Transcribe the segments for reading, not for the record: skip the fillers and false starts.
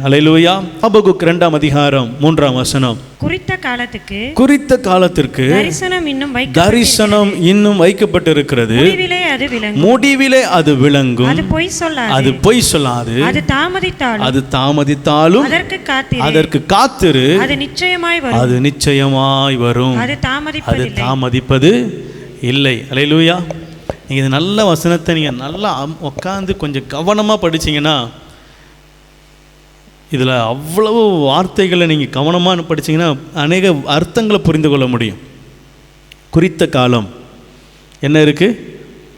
அல்லேலூயா. ஆபகுக் 2ஆம் அதிகாரம் 3ஆம் வசனம். குறித்த காலத்திற்கு தரிசனம் இன்னும் வைக்கப்பட்டிருக்கிறது. முடிவிலே அது விளங்கும். அது பொய் சொல்லாது. அது தாமதித்தாலும் அதற்கு காத்திரு. அது நிச்சயமாய் வரும். அது தாமதிப்பது இல்லை. அல்லேலூயா. நீங்கள் இது நல்ல வசனத்தை நீங்கள் நல்லா உட்காந்து கொஞ்சம் கவனமாக படிச்சிங்கன்னா, இதில் அவ்வளவு வார்த்தைகளை நீங்கள் கவனமாக படிச்சிங்கன்னா அநேக அர்த்தங்களை புரிந்து கொள்ள முடியும். குறித்த காலம் என்ன இருக்குது?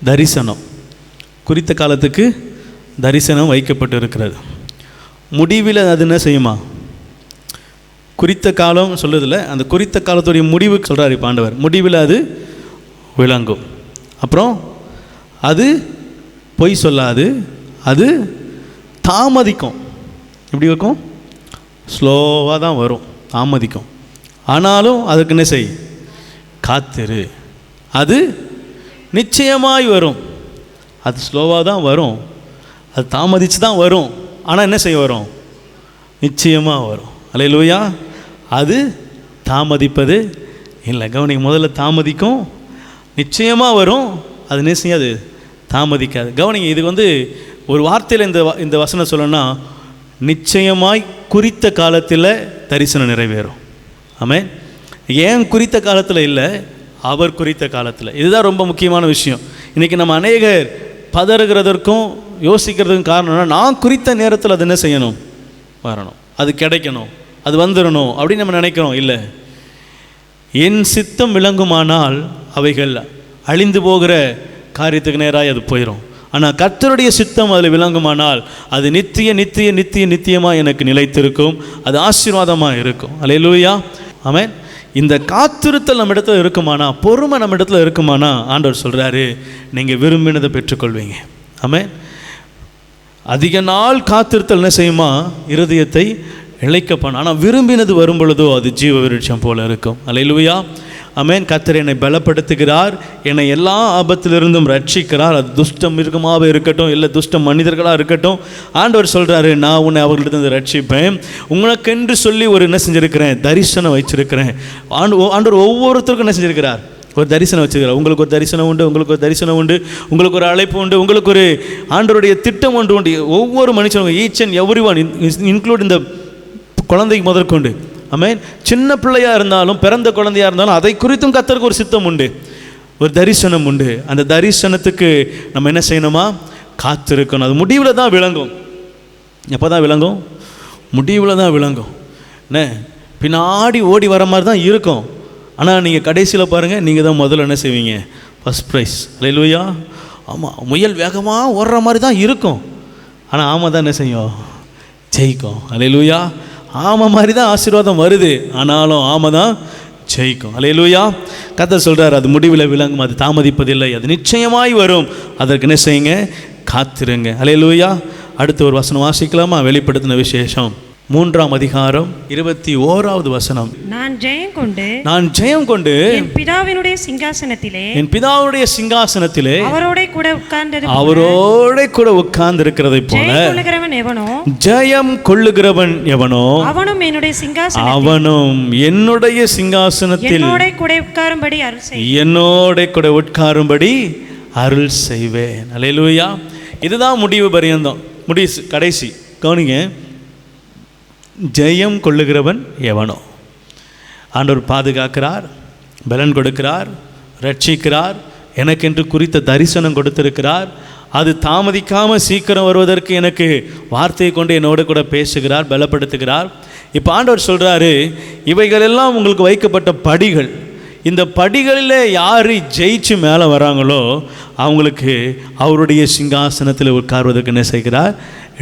தரிசனம். குறித்த காலத்துக்கு தரிசனம் வைக்கப்பட்டு இருக்கிறது. முடிவில் அது என்ன செய்யுமா? குறித்த காலம் சொல்லுதில்ல, அந்த குறித்த காலத்துடைய முடிவு சொல்கிறார் இப்போ ஆண்டவர். முடிவில் அது விளங்கும். அப்புறம் அது பொய் சொல்லாது. அது தாமதிக்கும். எப்படி இருக்கும்? ஸ்லோவாக தான் வரும், தாமதிக்கும். ஆனாலும் அதுக்கு என்ன செய்? காத்திரு. அது நிச்சயமாய் வரும். அது ஸ்லோவாக தான் வரும், அது தாமதித்து தான் வரும். ஆனால் என்ன செய்ய வரும்? நிச்சயமாக வரும். அல்லேலூயா. அது தாமதிப்பது இல்லை. கவனிங்க, முதல்ல தாமதிக்கும், நிச்சயமாக வரும். அது என்ன செய்யாது? தாமதிக்காது. கவனிங்க, இது ஒரு வார்த்தையில் இந்த வசனம் சொல்லணும்னா, நிச்சயமாய் குறித்த காலத்தில் தரிசனம் நிறைவேறும். ஆமென். ஏன் குறித்த காலத்தில் இல்லை? அவர் குறித்த காலத்தில். இதுதான் ரொம்ப முக்கியமான விஷயம். இன்றைக்கி நம்ம அநேகர் பதறுகிறதற்கும் யோசிக்கிறதுக்கும் காரணம்னா, நான் குறித்த நேரத்தில் அது என்ன செய்யணும்? வரணும், அது கிடைக்கணும், அது வந்துடணும் அப்படின்னு நம்ம நினைக்கிறோம். இல்லை, என் சித்தம் விளங்குமானால் அவைகள் அழிந்து போகிற காரியத்துக்கு நேராக அது போயிடும். ஆனால் கர்த்தருடைய சித்தம் அதில் விளங்குமானால் அது நித்தியமாக எனக்கு நிலைத்திருக்கும். அது ஆசீர்வாதமாக இருக்கும். அல்லேலூயா. ஆமென். இந்த காத்திருத்தல் நம்ம இடத்துல இருக்குமானா, பொறுமை நம்ம இடத்துல இருக்குமானா, ஆண்டவர் சொல்கிறாரு, நீங்கள் விரும்பினதை பெற்றுக்கொள்வீங்க. ஆமென். அதிக நாள் காத்திருத்தல் என்ன செய்யுமா? இருதயத்தை இழைக்கப்படும். ஆனால் விரும்பினது வரும் பொழுதோ அது ஜீவ விருட்சம் போல இருக்கும். அல்லேலூயா. ஆமென். கர்த்தர் என்னை பலப்படுத்துகிறார், என்னை எல்லா ஆபத்திலிருந்தும் ரட்சிக்கிறார். அது துஷ்ட மிருகமாக இருக்கட்டும், இல்லை துஷ்ட மனிதர்களாக இருக்கட்டும், ஆண்டவர் சொல்கிறாரு, நான் உன்னை அவர்களிடந்து ரட்சிப்பேன். உனக்கென்று சொல்லி ஒரு என்ன செஞ்சுருக்கிறேன்? தரிசனம் வச்சிருக்கிறேன். ஆண்டவர் ஒவ்வொருத்தருக்கும் என்ன செஞ்சுருக்கிறார்? ஒரு தரிசனம் வச்சுக்கிறார். உங்களுக்கு ஒரு தரிசனம் உண்டு, உங்களுக்கு ஒரு தரிசனம் உண்டு, உங்களுக்கு ஒரு அழைப்பு உண்டு, உங்களுக்கு ஒரு ஆண்டவருடைய திட்டம் ஒன்று உண்டு. ஒவ்வொரு மனுஷனும், each and every one, include இந்த குழந்தைக்கு முதற்கொண்டு. ஆமென். சின்ன பிள்ளையாக இருந்தாலும், பிறந்த குழந்தையாக இருந்தாலும், அதை குறித்தும் கர்த்தருக்கு ஒரு சித்தம் உண்டு, ஒரு தரிசனம் உண்டு. அந்த தரிசனத்துக்கு நம்ம என்ன செய்யணுமா? காத்திருக்கணும். அது முடிவில் தான் விளங்கும். எப்போ தான் விளங்கும்? முடிவில் தான் விளங்கும். என்ன, பின்னாடி ஓடி வர மாதிரி தான் இருக்கும். ஆனால் நீங்கள் கடைசியில் பாருங்கள், நீங்கள் தான் முதல்ல என்ன செய்வீங்க? First prize. அல்லேலூயா. ஆமாம், முயல் வேகமாக ஓடுற மாதிரி தான் இருக்கும். ஆனால் ஆமாம் தான் என்ன செய்யும்? ஜெயிக்கும். அல்லேலூயா. ஆமாம் மாதிரி தான் ஆசீர்வாதம் வருது, ஆனாலும் ஆமாம் தான் ஜெயிக்கும். அல்லேலூயா. கர்த்தர் சொல்கிறார், அது முடிவில் விளங்கும், அது தாமதிப்பதில்லை, அது நிச்சயமாய் வரும். அதற்கு என்ன செய்யுங்க? காத்திருங்க. அல்லேலூயா. அடுத்த ஒரு வசனம் வாசிக்கலாமா? வெளிப்படுத்தின விசேஷம் 3ஆம் அதிகாரம் 21வது வசனம். நான் ஜெயம் கொண்டு என் பிதாவினுடைய சிங்காசனத்திலே அவரோட கூட உட்கார்ந்து இருக்கிறதை போல ஜெயம் கொள்ளுகிறவன் எவனோ அவனும் என்னுடைய சிங்காசனத்தில் என்னோட கூட உட்காரும்படி அருள் செய்வேன். அல்லேலூயா. இதுதான் முடிவு பரியந்தம், கடைசி. கவனிங்க, ஜெயம் கொள்ளுகிறவன் எவனோ. ஆண்டவர் பாதுகாக்கிறார், பலன் கொடுக்கிறார், ரட்சிக்கிறார், எனக்கென்று குறித்த தரிசனம் கொடுத்திருக்கிறார். அது தாமதிக்காமல் சீக்கிரம் வருவதற்கு எனக்கு வார்த்தையை கொண்டு என்னோட கூட பேசுகிறார், பலப்படுத்துகிறார். இப்போ ஆண்டவர் சொல்கிறாரு, இவைகளெல்லாம் உங்களுக்கு வைக்கப்பட்ட படிகள். இந்த படிகளில் யார் ஜெயிச்சு மேலே வராங்களோ அவங்களுக்கு அவருடைய சிங்காசனத்தில் உட்கார்வதற்கு என்ன செய்கிறார்?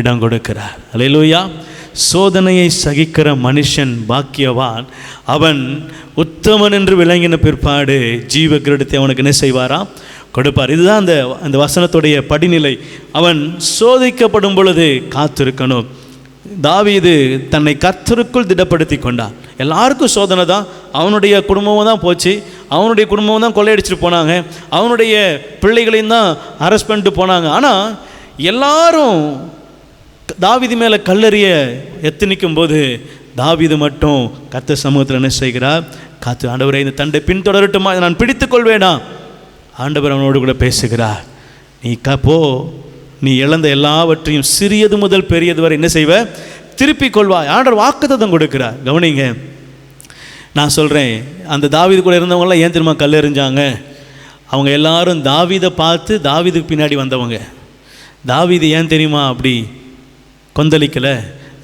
இடம் கொடுக்கிறார். அல்லேலூயா. சோதனையை சகிக்கிற மனுஷன் பாக்கியவான், அவன் உத்தமன் என்று விளங்கின பிற்பாடு ஜீவ கிரீடத்தை அவனுக்கு என்ன செய்வாராம்? கொடுப்பார். இதுதான் அந்த வசனத்துடைய படிநிலை. அவன் சோதிக்கப்படும் பொழுது காத்திருக்கணும். தாவீது தன்னை கர்த்தருக்குள் திடப்படுத்தி கொண்டான். எல்லாருக்கும் சோதனை தான். அவனுடைய குடும்பமும் தான் போச்சு, அவனுடைய குடும்பமும் தான் கொள்ளையடிச்சிட்டு போனாங்க, அவனுடைய பிள்ளைகளையும் தான் அரெஸ்ட் பண்ணிட்டு போனாங்க. ஆனால் எல்லாரும் தாவீது மேலே கல்லெறிய எத்தனிக்கும் போது தாவீது மட்டும் கர்த்தர் சமூகத்தில் என்ன செய்கிறார்? காத்து, ஆண்டவரே இந்த தண்டை பின்தொடரட்டுமா, இதை நான் பிடித்து கொள்வேனா? ஆண்டவர் அவனோடு கூட பேசுகிறார். நீ போ, நீ இழந்த எல்லாவற்றையும் சிறியது முதல் பெரியது வரை என்ன செய்வ? திருப்பிக் கொள்வாய். ஆண்டவர் வாக்குத்தத்தம் கொடுக்கிறார். கவனிங்க, நான் சொல்கிறேன், அந்த தாவீது கூட இருந்தவங்களாம் ஏன் தெரியுமா கல்லெறிஞ்சாங்க? அவங்க எல்லாரும் தாவீதை பார்த்து தாவீதுக்கு பின்னாடி வந்தவங்க. தாவீது ஏன் தெரியுமா அப்படி கொந்தளிக்கலை?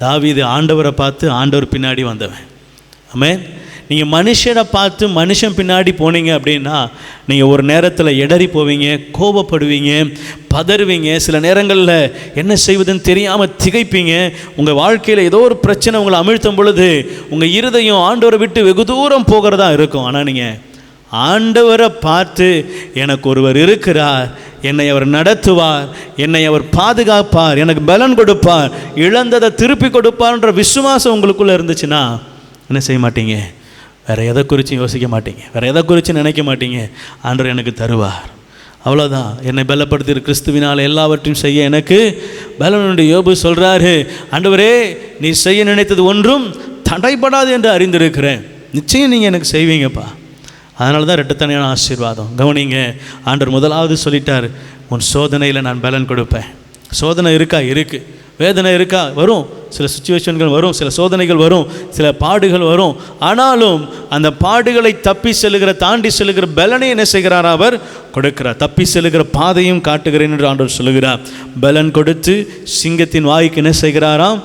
தாவீது ஆண்டவரை பார்த்து ஆண்டவர் பின்னாடி வந்தவன். ஆமென். நீங்கள் மனுஷனை பார்த்து மனுஷன் பின்னாடி போனீங்க அப்படின்னா நீங்கள் ஒரு நேரத்தில் இடறி போவீங்க, கோபப்படுவீங்க, பதறுவீங்க. சில நேரங்களில் என்ன செய்வதுன்னு தெரியாமல் திகைப்பீங்க. உங்கள் வாழ்க்கையில் ஏதோ ஒரு பிரச்சனை உங்களை அமிழ்த்தும் பொழுது உங்கள் இருதயம் ஆண்டவரை விட்டு வெகு தூரம் போகிறதா இருக்கும். ஆனால் நீங்கள் ஆண்டவரை பார்த்து எனக்கு ஒருவர் இருக்கிறார், என்னை அவர் நடத்துவார், என்னை அவர் பாதுகாப்பார், எனக்கு பலன் கொடுப்பார், இழந்ததை திருப்பி கொடுப்பார்ன்ற விசுவாசம் உங்களுக்குள்ளே இருந்துச்சுன்னா என்ன செய்ய மாட்டீங்க? வேறு எதை குறித்து யோசிக்க மாட்டீங்க, வேறு எதை குறித்து நினைக்க மாட்டீங்க. ஆண்டவர் எனக்கு தருவார், அவ்வளோதான். என்னை பலப்படுத்தி கிறிஸ்துவினால் எல்லாவற்றையும் செய்ய எனக்கு பலனுண்டு. யோபு சொல்கிறாரு, ஆண்டவரே நீ செய்ய நினைத்தது ஒன்றும் தடைபடாது என்று அறிந்திருக்கிறேன். நிச்சயம் நீங்கள் எனக்கு செய்வீங்கப்பா. அதனால தான் இரட்டத்தனையான ஆசீர்வாதம். கவனிங்க, ஆண்டவர் முதலாவது சொல்லிட்டார், உன் சோதனையில் நான் பலன் கொடுப்பேன். சோதனை இருக்கா? இருக்குது. வேதனை இருக்கா? வரும். சில சுச்சுவேஷன்கள் வரும், சில சோதனைகள் வரும், சில பாடுகள் வரும். ஆனாலும் அந்த பாடுகளை தப்பி செல்லுகிற, தாண்டி செல்லுகிற பலனை என்ன செய்கிறார்? அவர் கொடுக்கிறார். தப்பி செல்லுகிற பாதையும் காட்டுகிறேன் என்று ஆண்டவர் சொல்லுகிறார். பலன் கொடுத்து சிங்கத்தின் வாய்க்கு என்ன செய்கிறாராம்?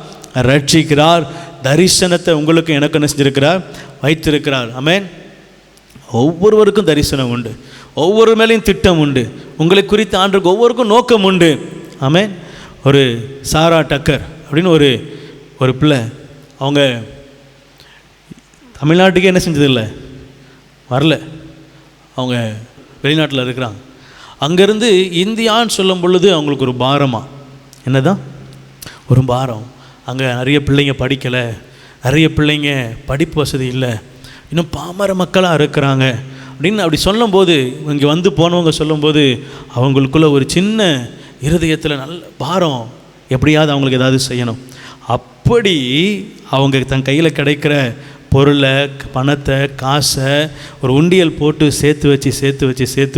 ரட்சிக்கிறார். தரிசனத்தை உங்களுக்கு எனக்கு என்ன செஞ்சிருக்கிறார்? வைத்திருக்கிறார். ஆமென். ஒவ்வொருவருக்கும் தரிசனம் உண்டு, ஒவ்வொரு மேலேயும் திட்டம் உண்டு. உங்களை குறித்து ஆண்டவருக்கு ஒவ்வொருக்கும் நோக்கம் உண்டு. ஆமென். ஒரு சாரா டக்கர் அப்படின்னு ஒரு பிள்ளை, அவங்க தமிழ்நாட்டுக்கே என்ன செஞ்சதில்லை, வரல. அவங்க வெளிநாட்டில் இருக்கிறாங்க. அங்கேருந்து இந்தியான்னு சொல்லும் பொழுது அவங்களுக்கு ஒரு பாரமாக, என்னதான் ஒரு பாரம். அங்கே நிறைய பிள்ளைங்க படிக்கலை, நிறைய பிள்ளைங்க படிப்பு வசதி இல்லை, இன்னும் பாமர மக்களாக இருக்கிறாங்க அப்படின்னு அப்படி சொல்லும்போது, இங்கே வந்து போனவங்க சொல்லும்போது அவங்களுக்குள்ள ஒரு சின்ன இருதயத்தில் நல்ல பாரம், எப்படியாவது அவங்களுக்கு ஏதாவது செய்யணும். அப்படி அவங்க தன் கையில் கிடைக்கிற பொருளை, பணத்தை, காசை ஒரு உண்டியல் போட்டு சேர்த்து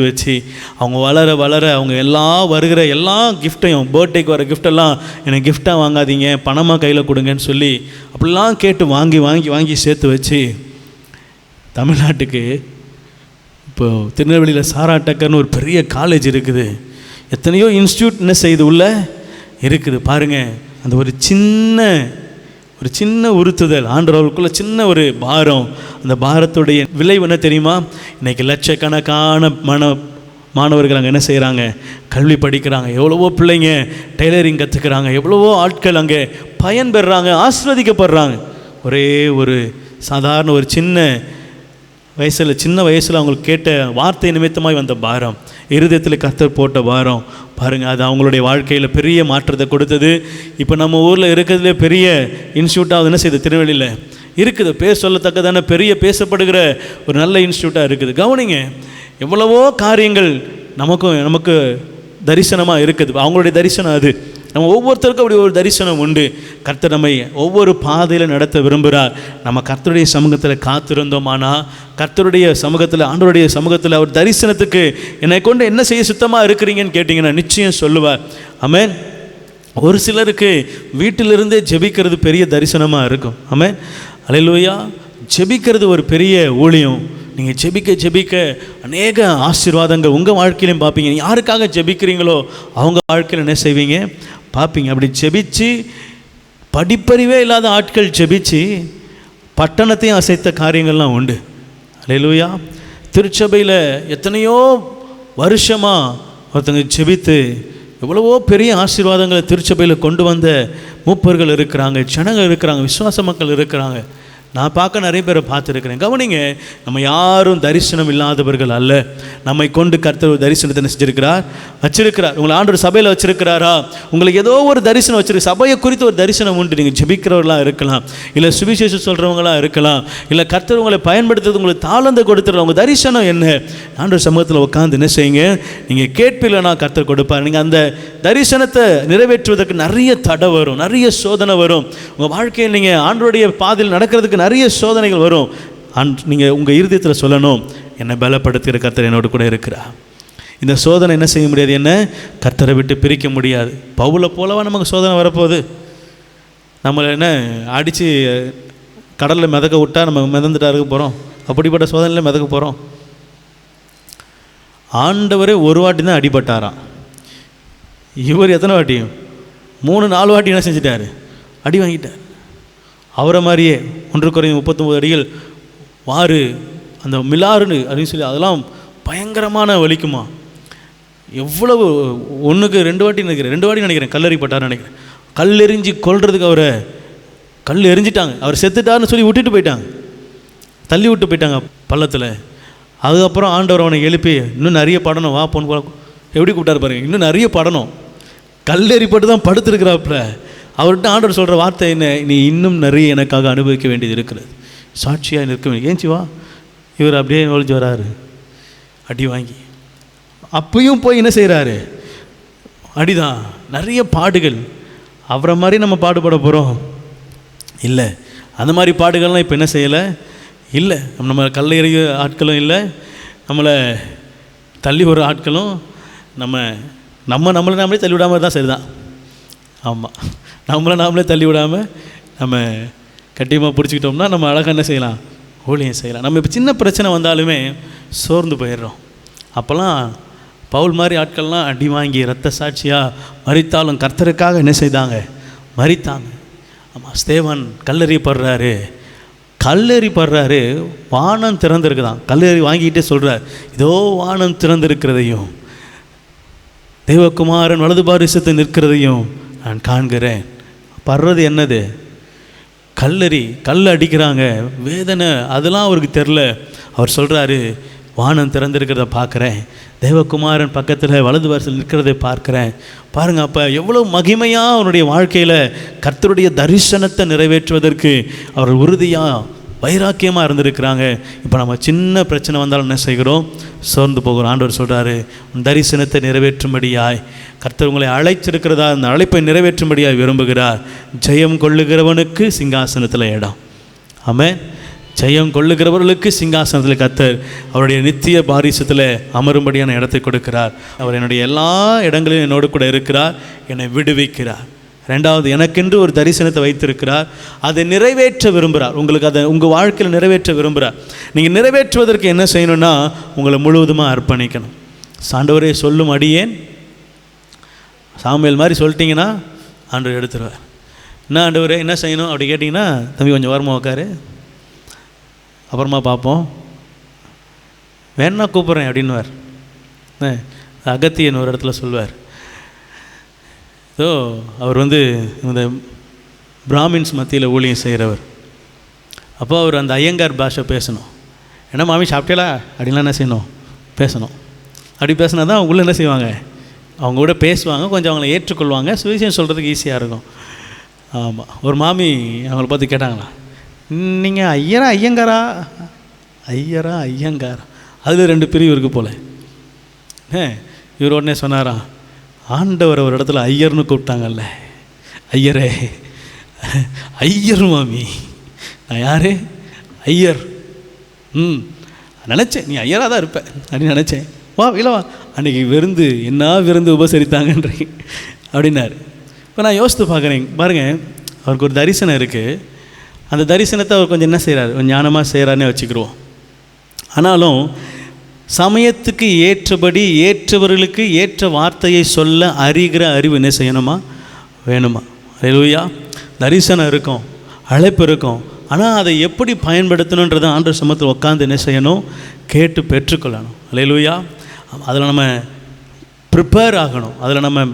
வச்சு அவங்க வளர வளர அவங்க வருகிற எல்லா கிஃப்ட்டையும், பர்த்டேக்கு வர கிஃப்டெல்லாம் எனக்கு கிஃப்டாக வாங்காதீங்க, பணமாக கையில் கொடுங்கன்னு சொல்லி அப்படிலாம் கேட்டு வாங்கி சேர்த்து வச்சு தமிழ்நாட்டுக்கு இப்போது திருநெல்வேலியில் சாரா டக்கர்னு ஒரு பெரிய காலேஜ் இருக்குது. எத்தனையோ இன்ஸ்டியூட் என்ன செய்யுது உள்ள இருக்குது பாருங்கள். அந்த ஒரு சின்ன உறுத்துதல், ஆண்டவர்களுக்குள்ள சின்ன ஒரு பாரம். அந்த பாரத்துடைய விளைவு என்ன தெரியுமா? இன்றைக்கி லட்சக்கணக்கான மாணவர்கள் அங்கே என்ன செய்கிறாங்க? கல்வி படிக்கிறாங்க. எவ்வளவோ பிள்ளைங்க டெய்லரிங் கற்றுக்கிறாங்க. எவ்வளவோ ஆட்கள் அங்கே பயன்பெறாங்க, ஆசீர்வதிக்கப்படுறாங்க. ஒரே ஒரு சாதாரண ஒரு சின்ன வயசில் அவங்களுக்கு கேட்ட வார்த்தை நிமித்தமாக வந்த பாரம், இருதயத்தில் கர்த்தர் போட்ட பாரம் பாருங்கள். அது அவங்களுடைய வாழ்க்கையில் பெரிய மாற்றத்தை கொடுத்தது. இப்போ நம்ம ஊரில் இருக்கிறதுலே பெரிய இன்ஸ்டியூட்டாக என்ன செய்யுது? திருநெல்வேலியில் இருக்குது. பேர் சொல்லத்தக்கதான பெரிய பேசப்படுகிற ஒரு நல்ல இன்ஸ்டியூட்டாக இருக்குது. கவனிங்க, எவ்வளவோ காரியங்கள் நமக்கு தரிசனமாக இருக்குது. அவங்களுடைய தரிசனம் அது. நம்ம ஒவ்வொருத்தருக்கும் அப்படி ஒரு தரிசனம் உண்டு. கர்த்தர் நம்மை ஒவ்வொரு பாதையில் நடத்த விரும்புகிறார். நம்ம கர்த்தருடைய சமூகத்தில் காத்திருந்தோமானா, கர்த்தருடைய சமூகத்தில், ஆண்டவருடைய சமூகத்தில் அவர் தரிசனத்துக்கு என்னை கொண்டு என்ன செய்ய சுத்தமாக இருக்கிறீங்கன்னு கேட்டிங்கன்னா நிச்சயம் சொல்லுவார். ஆமென். ஒரு சிலருக்கு வீட்டிலிருந்தே ஜெபிக்கிறது பெரிய தரிசனமாக இருக்கும். ஆமென். அல்லேலூயா. ஜெபிக்கிறது ஒரு பெரிய ஊழியம். நீங்கள் ஜெபிக்க அநேக ஆசீர்வாதங்கள் உங்கள் வாழ்க்கையிலையும் பார்ப்பீங்க. யாருக்காக ஜெபிக்கிறீங்களோ அவங்க வாழ்க்கையில் என்ன செய்வீங்க? பார்ப்பீங்க. அப்படி ஜெபிச்சு படிப்பறிவே இல்லாத ஆட்கள் ஜெபிச்சு பட்டணத்தையும் அசைத்த காரியங்கள்லாம் உண்டு. அல்லேலூயா. திருச்சபையில் எத்தனையோ வருஷமாக ஒருத்தங்க ஜெபித்து எவ்வளவோ பெரிய ஆசீர்வாதங்களை திருச்சபையில் கொண்டு வந்த மூப்பர்கள் இருக்கிறாங்க, ஜனங்கள் இருக்கிறாங்க, விசுவாச மக்கள் இருக்கிறாங்க. நான் பார்க்க நிறைய பேரை பார்த்துருக்கிறேன். கவனிங்க, நம்ம யாரும் தரிசனம் இல்லாதவர்கள் அல்ல. நம்மை கொண்டு கர்த்தர் ஒரு தரிசனத்தை செஞ்சிருக்கிறார், வச்சிருக்கிறார். உங்களை ஆண்டவர் சபையில் வச்சிருக்கிறாரா? உங்களுக்கு ஏதோ ஒரு தரிசனம் வச்சிருக்கு. சபையை குறித்து ஒரு தரிசனம் உண்டு. நீங்கள் ஜெபிக்கிறவர்களாக இருக்கலாம், இல்லை சுவிசேஷம் சொல்கிறவங்களாக இருக்கலாம், இல்லை கர்த்தர் உங்களை பயன்படுத்துறது உங்களுக்கு தாளந்தை கொடுத்துருவோம். உங்கள் தரிசனம் என்ன? ஆண்டவர் சமூகத்தில் உட்காந்து என்ன செய்யுங்க, நீங்கள் கேட்பீங்களா கர்த்தர் கொடுப்பார். நீங்கள் அந்த தரிசனத்தை நிறைவேற்றுவதற்கு நிறைய தடை வரும், நிறைய சோதனை வரும். உங்கள் வாழ்க்கையில் நீங்கள் ஆண்டவருடைய பாதையில் நடக்கிறதுக்கு நிறைய சோதனைகள் வரும். நீங்கள் உங்கள் இருதயத்தில் சொல்லணும், என்னை பலப்படுத்துகிற கர்த்தர் என்னோடு கூட இருக்கிறார். இந்த சோதனை என்ன செய்ய முடியாது, என்ன கர்த்தரை விட்டு பிரிக்க முடியாது. பவுலை போலவா நமக்கு சோதனை வரப்போகுது? நம்மளை என்ன அடித்து கடலில் மிதக்க விட்டால் நம்ம மிதந்துட்டா இருக்க போகிறோம்? அப்படிப்பட்ட சோதனையில் மிதக்க போகிறோம்? ஆண்டவரே ஒரு வாட்டி தான் அடிபட்டாராம். இவர் எத்தனை வாட்டியும் 3-4 வாட்டி என்ன செஞ்சிட்டார், அடி வாங்கிட்டார். அவரை மாதிரியே 1 குறைந்த 39 அடிகள் வாரு, அந்த மிலாறுன்னு அப்படின்னு சொல்லி அதெல்லாம் பயங்கரமான வலிக்குமா. எவ்வளவு 1க்கு 2 வாட்டி நினைக்கிறேன் கல்லெறிப்பட்டார்னு நினைக்கிறேன். கல் எறிஞ்சி கொல்றதுக்கு அவரை கல் எரிஞ்சிட்டாங்க. அவர் செத்துட்டார்னு சொல்லி விட்டுட்டு போயிட்டாங்க, தள்ளி விட்டு போயிட்டாங்க பள்ளத்தில். அதுக்கப்புறம் ஆண்டவர் அவனை எழுப்பி, இன்னும் நிறைய படணும் வா பொண்ணு, எப்படி கூப்பிட்டாரு பாருங்க, இன்னும் நிறைய படணும். கல்லெறிப்பட்டு தான் படுத்துருக்கிறாப்புல. அவர்கிட்ட ஆண்டவர் சொல்கிற வார்த்தை என்ன, நீ இன்னும் நிறைய எனக்காக அனுபவிக்க வேண்டியது இருக்கிறது, சாட்சியாக நிற்க வேண்டிய. ஏஞ்சி வா. இவர் அப்படியே நுழைஞ்சு வராரு, அடி வாங்கி. அப்பயும் போய் என்ன செய்கிறாரு, அடிதான், நிறைய பாடுகள். அவரை மாதிரி நம்ம பாடுபட போகிறோம் இல்லை. அந்த மாதிரி பாடுகள்லாம் இப்போ என்ன செய்யலை, இல்லை. நம்ம கல்லை எறிய ஆட்களும் இல்லை, நம்மளை தள்ளி ஒரு ஆட்களும் நம்மளை நாமளே தள்ளி விடாமல் தான் சரிதான். ஆமாம், நம்மளை நாமளே தள்ளி விடாமல் நம்ம கட்டியமாக பிடிச்சிக்கிட்டோம்னா நம்ம அழகாக என்ன செய்யலாம், ஊழியம் செய்யலாம். நம்ம இப்போ சின்ன பிரச்சனை வந்தாலுமே சோர்ந்து போயிடுறோம். அப்போல்லாம் பவுல் மாதிரி ஆட்கள்லாம் அடி வாங்கி இரத்த சாட்சியாக மரித்தாலும் கர்த்தருக்காக என்ன செய்தாங்க, மரித்தாங்க. ஆமாம், ஸ்தேவான் கல்லெறியப்படுறாரு, வானம் திறந்திருக்குதான். கல்லெறி வாங்கிக்கிட்டே சொல்கிறார், இதோ வானம் திறந்திருக்கிறதையும் தேவகுமாரன் வலது பாரிசத்தை நிற்கிறதையும் நான் காண்கிறேன். படுறது என்னது, கல் அடிக்கிறாங்க, வேதனை, அதெல்லாம் அவருக்கு தெரில. அவர் சொல்கிறாரு, வானம் திறந்திருக்கிறத பார்க்குறேன், தேவகுமாரன் பக்கத்தில் வலது வாரிசில் நிற்கிறதை பார்க்குறேன். பாருங்கள், அப்போ எவ்வளோ மகிமையாக அவருடைய வாழ்க்கையில் கர்த்தருடைய தரிசனத்தை நிறைவேற்றுவதற்கு அவர்கள் உறுதியாக வைராக்கியமாக இருந்திருக்கிறாங்க. இப்போ நம்ம சின்ன பிரச்சனை வந்தாலும் என்ன செய்கிறோம், சோர்ந்து போகிறோம். ஆண்டவர் சொல்கிறாரு, உன் தரிசனத்தை நிறைவேற்றும்படியாய் கர்த்தர் உங்களை அழைச்சிருக்கிறதா, அந்த அழைப்பை நிறைவேற்றும்படியாய் விரும்புகிறார். ஜெயம் கொள்ளுகிறவனுக்கு சிங்காசனத்தில் இடம். ஆமென். ஜெயம் கொள்ளுகிறவர்களுக்கு சிங்காசனத்தில் கர்த்தர் அவருடைய நித்திய பாரிசத்தில் அமரும்படியான இடத்தை கொடுக்கிறார். அவர் என்னுடைய எல்லா இடங்களிலும் என்னோடு கூட இருக்கிறார், என்னை விடுவிக்கிறார். 2வது, எனக்கென்று ஒரு தரிசனத்தை வைத்திருக்கிறார், அதை நிறைவேற்ற விரும்புகிறார். உங்களுக்கு அதை உங்கள் வாழ்க்கையில் நிறைவேற்ற விரும்புகிறார். நீங்கள் நிறைவேற்றுவதற்கு என்ன செய்யணும்னா, உங்களை முழுவதுமாக அர்ப்பணிக்கணும். ஆண்டவரே சொல்லும் அடியேன், சாமுவேல் மாதிரி சொல்லிட்டீங்கன்னா ஆண்டவர் எடுத்துருவார். என்ன ஆண்டவரே என்ன செய்யணும் அப்படி கேட்டிங்கன்னா, தம்பி கொஞ்சம் ஓரமாக உட்காரு, அப்புறமா பார்ப்போம், வேணா கூப்பிட்றேன் அப்படின்னுவார். அகத்தியன் ஒரு இடத்துல சொல்லுவார், அவர் இந்த பிராமின்ஸ் மத்தியில் ஊழியம் செய்கிறவர். அப்போ அவர் அந்த ஐயங்கார் பாஷை பேசணும். என்ன மாமி சாப்பிட்டேலா அப்படின்லாம் என்ன செய்யணும், பேசணும். அப்படி பேசினா தான் அவங்களும் என்ன செய்வாங்க, அவங்க கூட பேசுவாங்க, கொஞ்சம் அவங்கள ஏற்றுக்கொள்வாங்க, சுவிசேஷம் சொல்கிறதுக்கு ஈஸியாக இருக்கும். ஆமாம், ஒரு மாமி அவங்கள பார்த்து கேட்டாங்களா, நீங்கள் ஐயங்காரா? அதில் 2 பிரிவு இருக்குது போல். இவர் உடனே சொன்னாரா, ஆண்டவர் ஒரு இடத்துல ஐயர்னு கூப்பிட்டாங்கல்ல, ஐயரே, ஐயர் மாமி, நான் யார், ஐயர். நினச்சேன் நீ ஐயராக தான் இருப்பேன் அப்படின்னு நினச்சேன். வா இல்லைவா, அன்றைக்கி விருந்து உபசரித்தாங்கன்றீங்க அப்படின்னாரு. இப்போ நான் யோசித்து பார்க்குறேன், பாருங்கள், அவருக்கு ஒரு தரிசனம் இருக்குது. அந்த தரிசனத்தை அவர் கொஞ்சம் என்ன செய்கிறார், கொஞ்சம் ஞானமாக செய்கிறாருன்னே வச்சுக்கிடுவோம். ஆனாலும் சமயத்துக்கு ஏற்றபடி ஏற்றவர்களுக்கு ஏற்ற வார்த்தையை சொல்ல அறிகிற அறிவு என்ன செய்யணுமா, வேணுமா? அல்லேலூயா. தரிசனம் இருக்கும், அழைப்பு இருக்கும், ஆனால் அதை எப்படி பயன்படுத்தணுன்றதை ஆண்டவர் சமூகத்தில் உட்காந்து என்ன செய்யணும், கேட்டு பெற்றுக்கொள்ளணும். அல்லேலூயா. அதில் நம்ம ப்ரிப்பேர் ஆகணும், அதில் நம்ம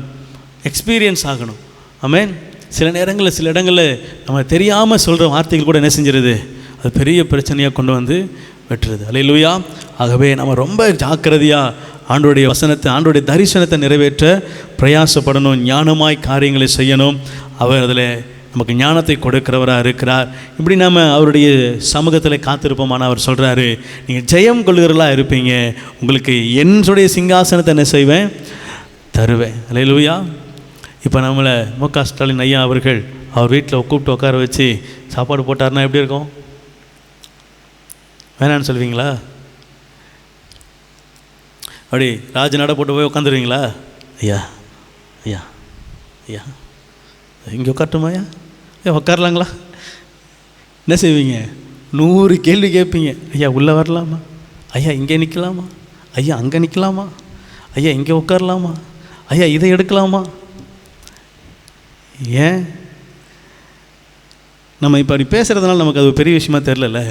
எக்ஸ்பீரியன்ஸ் ஆகணும். ஆமென். சில நேரங்களில் சில இடங்களில் நம்ம தெரியாமல் சொல்கிற வார்த்தைகள் கூட என்ன செஞ்சிருது, அது பெரிய பிரச்சனையாக கொண்டு வந்து வெட்டுறது. அல்லேலூயா. ஆகவே நம்ம ரொம்ப ஜாக்கிரதையாக ஆண்டோடைய வசனத்தை, ஆண்டோடைய தரிசனத்தை நிறைவேற்ற பிரயாசப்படணும். ஞானமாய் காரியங்களை செய்யணும். அவர் அதில் நமக்கு ஞானத்தை கொடுக்கிறவராக இருக்கிறார். இப்படி நாம் அவருடைய சமூகத்தில் காத்திருப்போமான அவர் சொல்கிறாரு, நீங்கள் ஜெயம் கொள்கிறவர்களாக இருப்பீங்க, உங்களுக்கு என்னுடைய சிங்காசனத்தை என்ன செய்வேன், தருவேன். அல்லேலூயா. இப்போ நம்மளை மு.க. ஸ்டாலின் ஐயா அவர்கள் அவர் வீட்டில் கூப்பிட்டு உட்கார வச்சு சாப்பாடு போட்டார்னா எப்படி இருக்கும்? வேணான்னு சொல்லுவீங்களா? அப்படி ராஜ நட போட்டு போய் உட்காந்துருவீங்களா? ஐயா ஐயா ஐயா இங்கே உட்காரட்டுமா? ஐயா உட்காரலாங்களா? என்ன செய்வீங்க? 100 கேள்வி கேட்பீங்க. ஐயா உள்ளே வரலாமா? ஐயா இங்கே நிற்கலாமா? ஐயா அங்கே நிற்கலாமா? ஐயா இங்கே உட்காரலாமா? ஐயா இதை எடுக்கலாமா? ஏன் நம்ம இப்போ அப்படி பேசுகிறதுனால நமக்கு அது பெரிய விஷயமா தெரிலல்ல.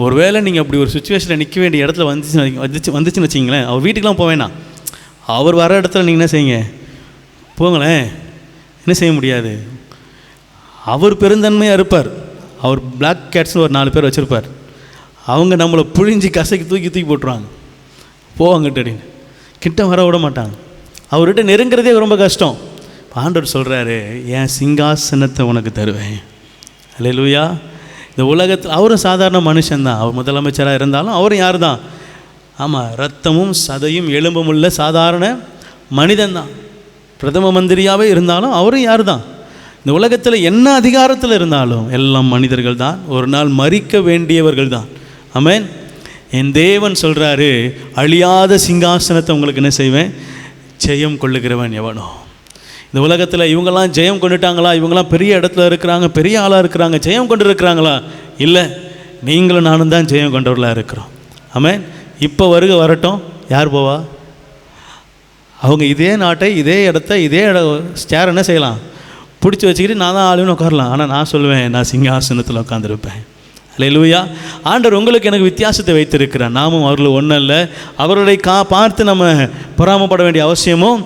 ஒருவேளை நீங்கள் அப்படி ஒரு சுச்சுவேஷனில் நிற்க வேண்டிய இடத்துல வந்துச்சுன்னு வச்சிங்களேன், அவர் வீட்டுக்கெலாம் போவேண்ணா, அவர் வர இடத்துல நீங்கள் என்ன செய்யுங்க, போங்களேன். என்ன செய்ய முடியாது? அவர் பெருந்தன்மையாக இருப்பார். அவர் பிளாக் கேட்ஸ்னு ஒரு 4 பேர் வச்சுருப்பார். அவங்க நம்மளை புழிஞ்சி கசைக்கு தூக்கி போட்டுருவாங்க. போவாங்கட்டு அப்படின்னு கிட்ட வர விட மாட்டாங்க. அவர்கிட்ட நெருங்கிறதே ரொம்ப கஷ்டம். ஆண்டவர் சொல்கிறாரு, என் சிங்காசனத்தை உனக்கு தருவேன். அல்லேலூயா. இந்த உலகத்தில் அவரும் சாதாரண மனுஷன்தான். அவர் முதலமைச்சராக இருந்தாலும் அவரும் யார் தான்? ஆமாம், ரத்தமும் சதையும் எலும்பும் உள்ள சாதாரண மனிதன்தான். பிரதம மந்திரியாகவே இருந்தாலும் அவரும் யார் தான்? இந்த உலகத்தில் என்ன அதிகாரத்தில் இருந்தாலும் எல்லாம் மனிதர்கள் தான். ஒரு நாள் மரிக்க வேண்டியவர்கள் தான். ஆமென். என் தேவன் சொல்கிறாரு, அழியாத சிங்காசனத்தை உங்களுக்கு என்ன செய்வேன், ஜெயம் கொள்ளுகிறவன் எவனோ. இந்த உலகத்தில் இவங்கெல்லாம் ஜெயம் கொண்டுட்டாங்களா, இவங்கெல்லாம் பெரிய இடத்துல இருக்கிறாங்க, பெரிய ஆளாக இருக்கிறாங்க, ஜெயம் கொண்டு இருக்கிறாங்களா? இல்லை, நீங்களும் நானும் தான் ஜெயம் கொண்டவர்களாக இருக்கிறோம். ஆமென். இப்போ வரட்டும், யார் போவா? அவங்க இதே நாட்டை, இதே இடத்த, இதே ஸ்டேர் என்ன செய்யலாம், பிடிச்சி வச்சுக்கிட்டு நான் தான் ஆளுன்னு உட்காரலாம். ஆனால் நான் சொல்லுவேன், நான் சிங்காசனத்தில் உட்காந்துருப்பேன். அல்லேலூயா. ஆண்டவர் உங்களுக்கு எனக்கு வித்தியாசத்தை வைத்திருக்கிறார். நாமும் அவர்கள் ஒன்றும் இல்லை. அவருடைய பார்த்து நம்ம பொறாமப்பட வேண்டிய அவசியமும்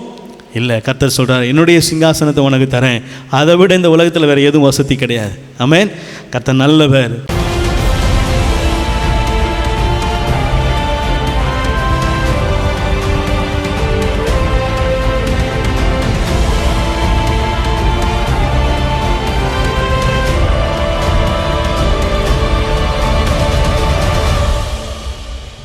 இல்லை. கர்த்தர் சொல்கிறார், என்னுடைய சிங்காசனத்தை உனக்கு தரேன், அதை விட இந்த உலகத்தில் வேறு எதுவும் வசதி கிடையாது. ஆமென். கர்த்தர் நல்லவர்.